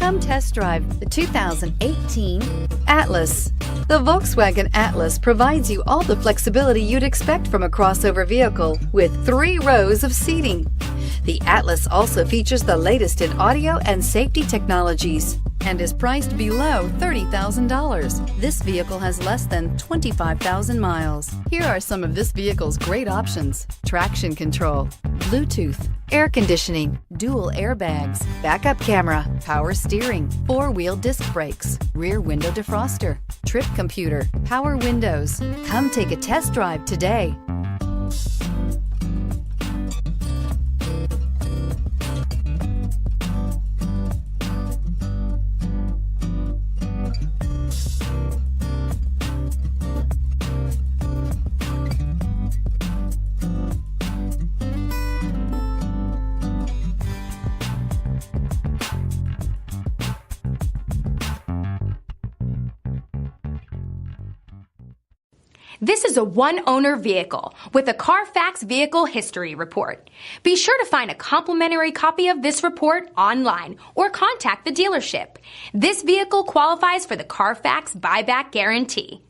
Come test drive the 2018 Atlas. The Volkswagen Atlas provides you all the flexibility you'd expect from a crossover vehicle with 3 rows of seating. The Atlas also features the latest in audio and safety technologies and is priced below $30,000. This vehicle has less than 25,000 miles. Here are some of this vehicle's great options: traction control, Bluetooth, air conditioning, dual airbags, backup camera, power steering, 4-wheel disc brakes, rear window defroster, trip computer, power windows. Come take a test drive today. This is a one-owner vehicle with a Carfax Vehicle History Report. Be sure to find a complimentary copy of this report online or contact the dealership. This vehicle qualifies for the Carfax Buyback Guarantee.